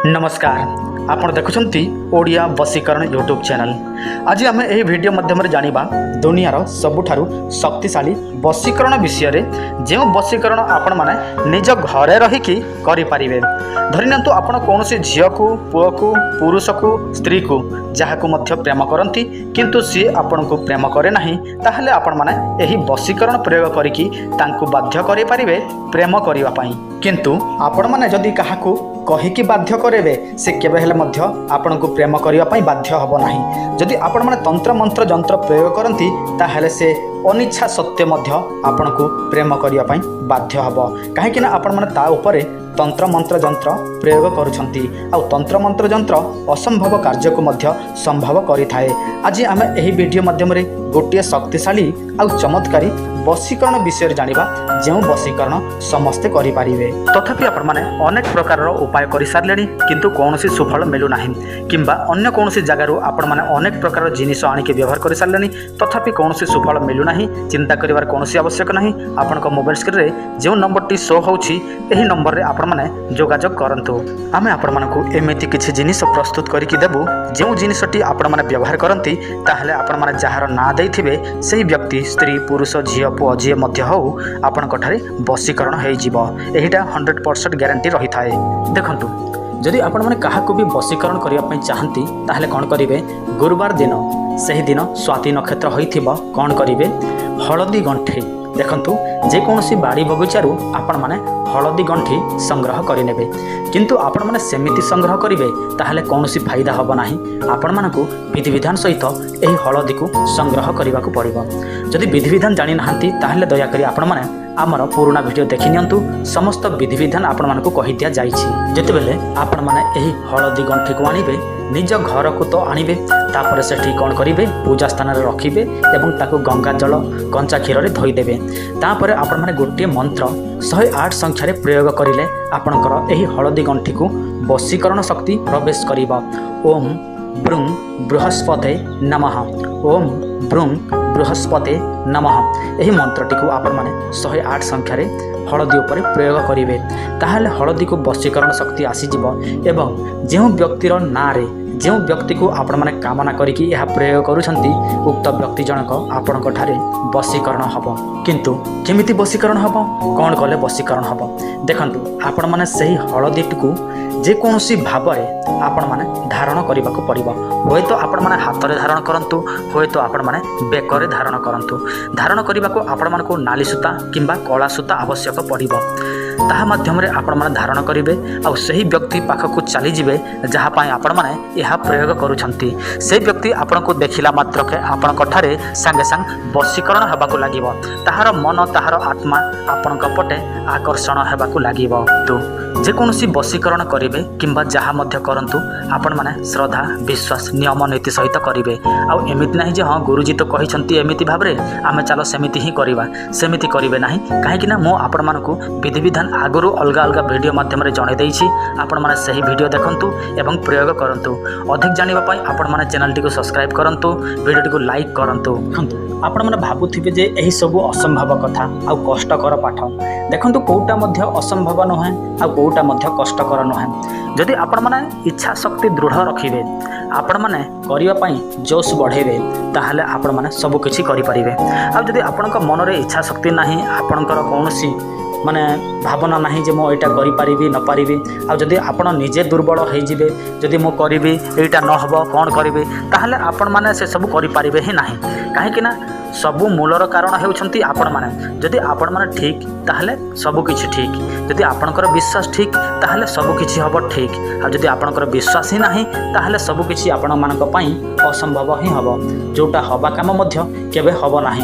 नमस्कार आपण देखुछंती Odia बसीकरण YouTube channel. आज आम यह वीडियो माध्यम जानिबा दुनियार सबुठारु शक्तिशाली बसीकरण विषय रे। जो बसीकरण आपण माने निज घरे रहिकी करि पारिबे। धरि नियंतु आपण कोनोसी झियो को पुओ को पुरुष को स्त्री को जहाकू मध्य प्रेम करती किंतु सी आपण को प्रेम करे नाही, ताहले आपण माने एही बसीकरण प्रयोग करिकी तांकु बाध्य करि पारिबे प्रेम करिवा पई। किंतु आपण माने जदि काहाकू कहिकी बाध्य करेबे से केबे हेले मध्य आपण को प्रेम करिवा पई बाध्य हबो नाही। जदि आपण माने तंत्र मंत्र जंत्र प्रयोग करती ताहले से अनिच्छा सत्य मध्य आपण को प्रेम करिवा पई बाध्य हबो। काहेकि ना आपण माने ता उपरे तंत्र मंत्र जंत्र प्रयोग करुछंती आ तंत्र मंत्र जंत्र असंभव कार्य को मध्य संभव करिथाए। आज आम एही वीडियो माध्यम रे गोटे शक्तिशाली आ चमत्कारी बसीकरण विषय जानिबा जो बसीकरण समस्ते करि पारिबे। तथापि आपण माने अनेक प्रकार उपाय करि सारलेनी किंतु कोनोसी सुफल मिलु नाही, किंबा अन्य कोनोसी जगारु आपण माने अनेक प्रकार जिनिस आनिके व्यवहार करि सारलेनी तथापि कोनोसी सुफल मिलु नाही। चिंता करिवार कोनोसी आवश्यक नाही। आपनक मोबाइल स्क्रीन रे जो नंबर टी शो होउछि एही नंबर रे आपण माने जोगाजोग करंतु। आमे आपण मानकु एमिति किछि जिनिस प्रस्तुत करिकि देबु जो जिनिसटी आपण माने व्यवहार करंती ताहले आपण माने जहार ना देथिबे सेही व्यक्ति स्त्री पुरुष झियो पुओ जे मध्य हो आपण कठारे बसीकरण हेइ जिवो। एहिटा 100% ग्यारंटी रही थाए। देखंतु जदि आपण माने काहाकू भी बसीकरण करिया पई चाहंती ताहले कोन करिवे, गुरुवार दिन सही दिन स्वाति नक्षत्र होइथिबो कोन करिवे, हळदी गंठी देखंतु जेकोसी बाड़ी बगीचारू आपण माने हळदी गंठी संग्रह करिनेबे। किंतु आपण माने सेमिति संग्रह करिवे ताहले कोनोसी फायदा हबो नाही। आपण मानकु विधि विधान सहित एही हळदी को संग्रह करिवाकू पड़िबो। जदि विधि विधान जानि नाहंती ताहले दया करी आपण माने आमर पुराना वीडियो देखि नियंतु। समस्त विधि विधान आपण मानकु कहि दिया जाइछि। जेतेबेले आपण माने एही हळदी गंठी को आनिबे निज घर को तो आनिबे, तापर सेठी कोन करिवे पूजा स्थान रे रखिबे एवं ताकू गंगा जल कंचा क्षीर रे धोई देबे। तापर आपण माने गोटे मंत्र 108 संख्या रे प्रयोग करिले आपणकर एही हळदी गंठी को बसीकरण शक्ति प्रवेश करिबा। ओम ब्रुं बृहस्पते नमः, ओम ब्रुं बृहस्पते नमः। एही मंत्रटी को आपण माने 108 संख्या रे हळदी उपरे प्रयोग करिवे, ताहले हळदी को बसीकरण शक्ति आसी जिवो एवं जो व्यक्तिर ना रे जो व्यक्ति को आपण माने कामना करिकी यह प्रयोग करूछंती उक्त व्यक्ति जनक आपणक ठारे बसीकरण हबो। किंतु केमिति बसीकरण हबो, कोन कले बसीकरण हबो, देखंतु आपण माने सही हळदी को जे कोनोसी भाबरे आपण माने धारण करिबाकू पड़िबो। होय तो आपण माने हाथ रे धारण करंतु, होय तो आपण माने बेकरे धारण करंतु। धारण करिबाकू आपण मानकू नाली सूता किंबा कला सूता आवश्यक पड़िबो। ताहा माध्यम रे आपण माने धारण करिवे आ सही व्यक्ति पाखकू चली जिवे जहा पाए आपण माने यह प्रयोग करूछंती। से व्यक्ति आपण को देखिला मात्र के आपण कठारे संगे संग बसीकरण हेबाकू लागिवो। ताहार मन ताहार आत्मा आपण पटे आकर्षण हेबाकू लागिवो। तो जे कोनोसी बसीकरण करिवे किंबा जहा मध्य करंतु आपण माने श्रद्धा विश्वास नियम नीति सहित करिवे। आ एमिति नाही जे हां गुरुजी तो कहिसंती एमिति भाबरे आमे चलो सेमिति ही करिवा, सेमिति करिवे नाही। काहेकि ना मो आपण मानकू विधि विधान आगुरु अलग अलग वीडियो माध्यम रे जणे देइछि। आपण माने सही वीडियो देखंतु एवं प्रयोग करंतु। अधिक जानिबा पई आपण माने चैनल टी को सब्सक्राइब करंतु, वीडियो टी को लाइक करंतु। आपण माने भाबुथिबे जे एही सब असंभव कथा आ कष्टकर पाठ, देखंतु कोउटा मध्य असंभव नहे आ कोउटा मध्य कष्टकर नहे। जदि आपण माने इच्छा शक्ति दृढ़ रखिबे, आपण माने करिवा पई जोश बढ़ेबे, ताहले आपण माने सब किछि करि परिबे। आ जदि आपणक मन रे इच्छा शक्ति नाही, आपणकर कोनोसी माने भावना नहीं जे मो एटा करि पारिबी न पारिबी, आ जदि आपण निजे दुर्बल होई जिवे जदि मो करिबी एटा न हबो कोन करिबी, ताहले आपण माने से सब करि पारिबे ही नाही। काहे कि ना सबु मूलर कारण हेउछंती आपण माने। जदि आपण माने ठीक ताहले सब किछि ठीक, जदि आपणकर विश्वास ठीक ताहले सब किछि हबो ठीक, आ जदि आपणकर विश्वास ही नाही ताहले सब किछि आपण मानक पई असंभव ही हबो। जोटा हबा काम मध्य केबे हबो नाही।